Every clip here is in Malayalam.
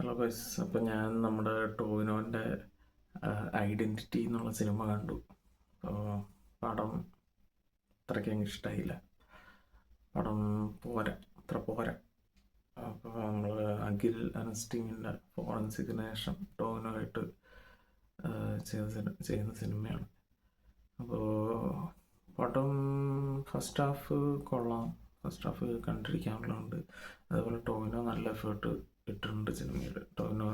ഹലോ ഗൈസ്, അപ്പോൾ ഞാൻ നമ്മുടെ ടോവിനോൻ്റെ ഐഡൻറ്റിറ്റി എന്നുള്ള സിനിമ കണ്ടു. അപ്പോൾ പടം അത്രയ്ക്ക് അങ്ങ് ഇഷ്ടമായില്ല. പടം അത്ര പോരാ. അപ്പോൾ നമ്മൾ അഖിൽ അനസ്റ്റീനിൻ്റെ ഫോറൻസിക്കിന് ശേഷം ടോവിനോയായിട്ട് ചെയ്യുന്ന സിനിമയാണ്. അപ്പോൾ പടം ഫസ്റ്റ് ഹാഫ് കൊള്ളാം, ഫസ്റ്റ് ഹാഫ് കണ്ടിരിക്കാനുള്ളതുണ്ട്. അതേപോലെ ടോവിനോ നല്ല എഫേർട്ട് ഇട്ടിട്ടുണ്ട് സിനിമയിൽ. ടോവിനോ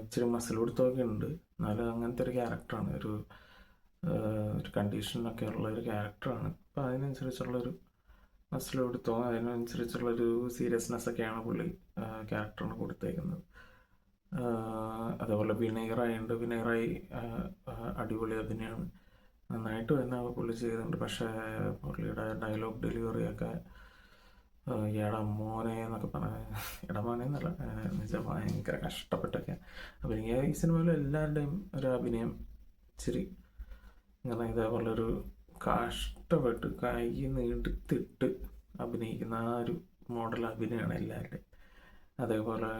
ഇച്ചിരി മസിൽ കൊടുത്തൊക്കെ ഉണ്ട്, എന്നാലും അങ്ങനത്തെ ഒരു ക്യാരക്ടറാണ്, ഒരു കണ്ടീഷനൊക്കെ ഉള്ള ഒരു ക്യാരക്ടറാണ്. അപ്പോൾ അതിനനുസരിച്ചുള്ളൊരു മസിൽ കൊടുത്തോ, അതിനനുസരിച്ചുള്ളൊരു സീരിയസ്നെസ്സൊക്കെയാണ് പുള്ളി ക്യാരക്ടറിന് കൊടുത്തേക്കുന്നത്. അതേപോലെ വിനയറായി അടിപൊളി അഭിനയമാണ്, നന്നായിട്ട് തന്നെ പുള്ളി ചെയ്തിട്ടുണ്ട്. പക്ഷേ പുള്ളിയുടെ ഡയലോഗ് ഡെലിവറിയൊക്കെ എടാ മോനെ എന്നൊക്കെ മോനെ എന്നല്ല, എന്നുവെച്ചാൽ ഭയങ്കര കഷ്ടപ്പെട്ടൊക്കെ അഭിനയ. ഈ സിനിമയിൽ എല്ലാവരുടെയും ഒരു അഭിനയം ഇച്ചിരി ഇങ്ങനെ ഇതേപോലെ ഒരു കഷ്ടപ്പെട്ട് കൈ നീട്ടിട്ട് അഭിനയിക്കുന്ന ആ ഒരു മോഡൽ അഭിനയമാണ് എല്ലാവരുടെയും. അതേപോലെ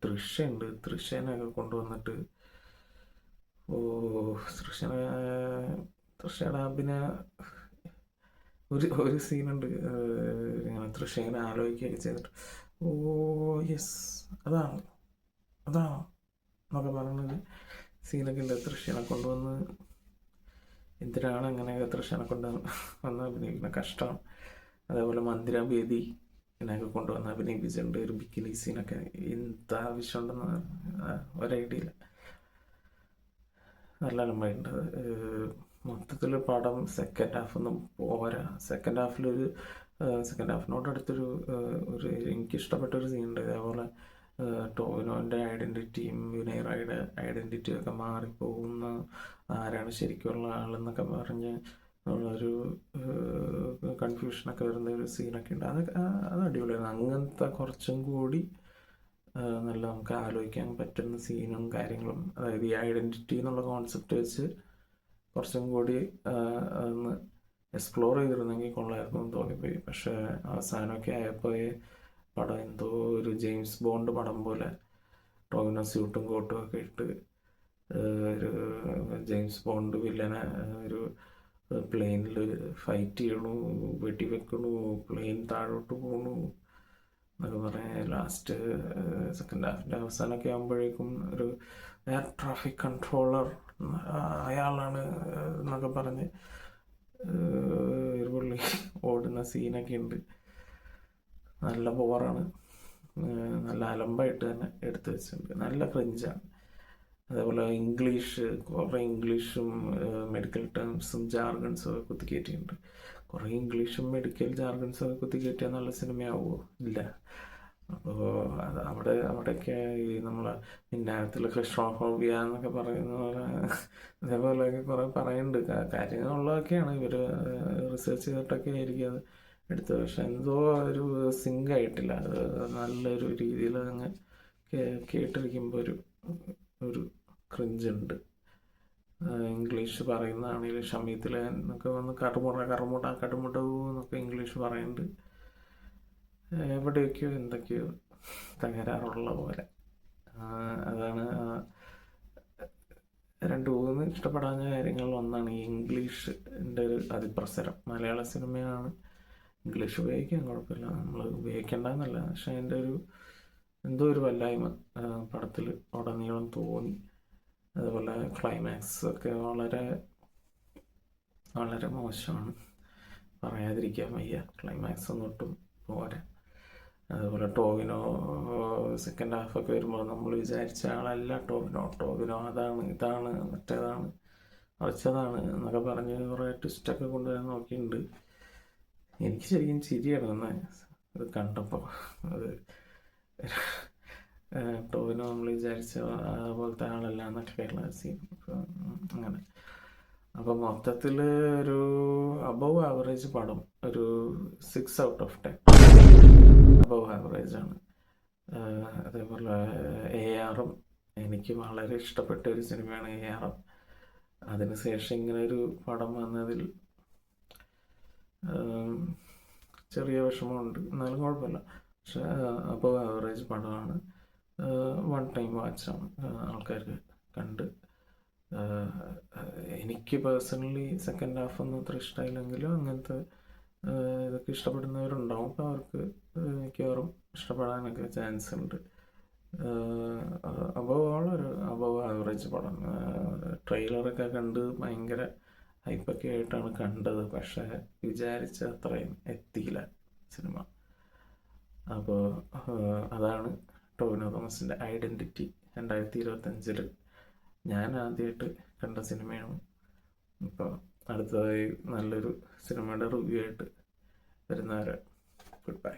തൃശ്ശനൊക്കെ കൊണ്ടുവന്നിട്ട് തൃശ്ശയുടെ അഭിനയ ഒരു സീനുണ്ട്, ഇങ്ങനെ തൃശ്ശേനെ ആലോചിക്കുകയൊക്കെ ചെയ്തിട്ട് യെസ് അതാണ് എന്നൊക്കെ പറയുന്നത് സീനൊക്കെ ഉണ്ട്. തൃശ്ശേനെ കൊണ്ടുവന്ന് എന്തിനാണ് അങ്ങനെയൊക്കെ തൃശ്ശേനെ വന്ന് അഭിനയിക്കുന്ന കഷ്ടമാണ്. അതേപോലെ മന്ദിരാബേദി ഇതിനൊക്കെ കൊണ്ടുവന്ന് അഭിനയിപ്പിച്ചിട്ടുണ്ട്. ഒരു ബിക്കിനി സീനൊക്കെ എന്താവശ്യമുണ്ടെന്ന് ഒരൈഡിയയില്ല, നല്ല അലമ്പായിട്ടുണ്ട്. മൊത്തത്തിൽ പടം സെക്കൻഡ് ഹാഫൊന്നും പോരാ. സെക്കൻഡ് ഹാഫിനോടടുത്തൊരു എനിക്കിഷ്ടപ്പെട്ടൊരു സീനുണ്ട്. അതേപോലെ ടോവിനോൻ്റെ ഐഡൻറ്റിറ്റിയും വിനയറായുടെ ഐഡൻറ്റിറ്റിയൊക്കെ മാറിപ്പോകുന്ന, ആരാണ് ശരിക്കുള്ള ആളെന്നൊക്കെ പറഞ്ഞ് ഉള്ളൊരു കൺഫ്യൂഷനൊക്കെ വരുന്ന ഒരു സീനൊക്കെ ഉണ്ട്. അത് അടിപൊളിയാണ്. അങ്ങനത്തെ കുറച്ചും കൂടി നല്ല നമുക്ക് ആലോചിക്കാൻ പറ്റുന്ന സീനും കാര്യങ്ങളും, അതായത് ഈ ഐഡൻറ്റിറ്റി എന്നുള്ള കോൺസെപ്റ്റ് വെച്ച് കുറച്ചും കൂടി ഒന്ന് എക്സ്പ്ലോർ ചെയ്തിരുന്നെങ്കിൽ കൊള്ളായിരുന്നു എന്ന് തോന്നിപ്പോയി. പക്ഷേ അവസാനമൊക്കെ ആയപ്പോൾ പടം എന്തോ ഒരു ജെയിംസ് ബോണ്ട് പടം പോലെ, ടോവിനോ സ്യൂട്ടും കോട്ടും ഒക്കെ ഇട്ട് ഒരു ജെയിംസ് ബോണ്ട് വില്ലനെ ഒരു പ്ലെയിനിൽ ഫൈറ്റ് ചെയ്യണു, വെടിവെക്കണു, പ്ലെയിൻ താഴോട്ട് പോകണു എന്നൊക്കെ പറയാൻ. ലാസ്റ്റ് സെക്കൻഡ് ഹാഫിൻ്റെ അവസാനമൊക്കെ ആകുമ്പോഴേക്കും ഒരു എയർ ട്രാഫിക് കൺട്രോളർ അയാളാണ് എന്നൊക്കെ പറഞ്ഞ് ഒരു പുള്ളി ഓടുന്ന സീനൊക്കെ ഉണ്ട്. നല്ല ബോറാണ്, നല്ല അലമ്പായിട്ട് തന്നെ എടുത്തു വെച്ചിട്ടുണ്ട്, നല്ല ക്രിഞ്ചാണ്. അതേപോലെ കുറേ ഇംഗ്ലീഷും മെഡിക്കൽ ടേംസും ജാർഗൺസും ഒക്കെ കുത്തിക്കയറ്റിയിട്ടുണ്ട്. കുറേ ഇംഗ്ലീഷും മെഡിക്കൽ ജാർഗൺസും ഒക്കെ കുത്തിക്കയറ്റിയാൽ നല്ല സിനിമയാവുമോ? ഇല്ല. അപ്പോൾ അവിടെയൊക്കെ ഈ നമ്മളെ പിന്നാരത്തിൽ ക്രിസ്റ്റോഫോബിയ എന്നൊക്കെ പറയുന്ന പോലെ അതേപോലെയൊക്കെ കുറേ പറയുന്നുണ്ട്. കാര്യങ്ങളുള്ളതൊക്കെയാണ്, ഇവർ റിസർച്ച് ചെയ്തിട്ടൊക്കെ ആയിരിക്കും അത് എടുത്തത്. പക്ഷെ എന്തോ ഒരു സിങ്ക് ആയിട്ടില്ല. അത് നല്ലൊരു രീതിയിൽ അങ്ങ് കേട്ടിരിക്കുമ്പോൾ ഒരു ക്രിഞ്ചുണ്ട്. ഇംഗ്ലീഷ് പറയുന്നതാണെങ്കിൽ ഷമീത്തിൽ എന്നൊക്കെ വന്ന് കടുമുട എന്നൊക്കെ ഇംഗ്ലീഷ് പറയുന്നുണ്ട്. എവിടെയൊക്കെയോ എന്തൊക്കെയോ തകരാറുള്ള പോലെ. അതാണ് 2-3 ഇഷ്ടപ്പെടാഞ്ഞ കാര്യങ്ങളിൽ ഒന്നാണ് ഈ ഇംഗ്ലീഷിൻ്റെ ഒരു അതിപ്രസരം. മലയാള സിനിമയാണ്, ഇംഗ്ലീഷ് ഉപയോഗിക്കാൻ കുഴപ്പമില്ല, നമ്മൾ ഉപയോഗിക്കേണ്ടെന്നല്ല, പക്ഷെ അതിൻ്റെ എന്തോ ഒരു വല്ലായ്മ പടത്തിൽ ഉടനീളം തോന്നി. അതുപോലെ ക്ലൈമാക്സ് ഒക്കെ വളരെ വളരെ മോശമാണ്, പറയാതിരിക്കാൻ വയ്യ. ക്ലൈമാക്സ് ഒന്നും ഒട്ടും പോരാ. അതുപോലെ ടോവിനോ സെക്കൻഡ് ഹാഫൊക്കെ വരുമ്പോൾ നമ്മൾ വിചാരിച്ച ആളല്ല ടോവിനോ ഇതാണ് മറ്റേതാണ് മറിച്ചതാണ് എന്നൊക്കെ പറഞ്ഞ് കുറേ ട്വിസ്റ്റൊക്കെ കൊണ്ടുവരാൻ നോക്കിയിട്ടുണ്ട്. എനിക്ക് ശരിക്കും ചിരിയാണ് വന്നെ അത് കണ്ടപ്പോൾ. അത് ടോവിനോ നമ്മൾ വിചാരിച്ച അതുപോലത്തെ ആളല്ല എന്നൊക്കെയുള്ള സീൻ. അങ്ങനെ അപ്പോൾ മൊത്തത്തിൽ ഒരു അബവ് ആവറേജ് പടം, ഒരു 6 out of 10 അബവ് ആവറേജാണ്. അതേപോലെ ARM എനിക്ക് വളരെ ഇഷ്ടപ്പെട്ട ഒരു സിനിമയാണ് ARM. അതിനുശേഷം ഇങ്ങനെ ഒരു പടം വന്നതിൽ ചെറിയ വിഷമമുണ്ട്, എന്നാലും കുഴപ്പമില്ല. പക്ഷേ അബവ് ആവറേജ് പടമാണ്. വൺ ടൈം വാച്ചാണ് ആൾക്കാർ കണ്ട്. എനിക്ക് പേഴ്സണലി സെക്കൻഡ് ഹാഫ് ഒന്നും അത്ര ഇഷ്ടമായില്ലെങ്കിലും അങ്ങനത്തെ ഇതൊക്കെ ഇഷ്ടപ്പെടുന്നവരുണ്ടാവും. അപ്പോൾ അവർക്ക് മിക്കവാറും ഇഷ്ടപ്പെടാനൊക്കെ ചാൻസ് ഉണ്ട്. അബവ് ആവറേജ് പടം. ട്രെയിലറൊക്കെ കണ്ട് ഭയങ്കര ഹൈപ്പൊക്കെ ആയിട്ടാണ് കണ്ടത്, പക്ഷേ വിചാരിച്ച അത്രയും എത്തിയില്ല സിനിമ. അപ്പോൾ അതാണ് ടൊവിനോ തോമസിൻ്റെ ഐഡൻറ്റിറ്റി 2025 ഞാൻ ആദ്യമായിട്ട് കണ്ട സിനിമയാണ്. ഇപ്പോൾ അടുത്തതായി നല്ലൊരു സിനിമയുടെ റിവ്യൂ ആയിട്ട് വരുന്നവരെ ഗുഡ് ബൈ.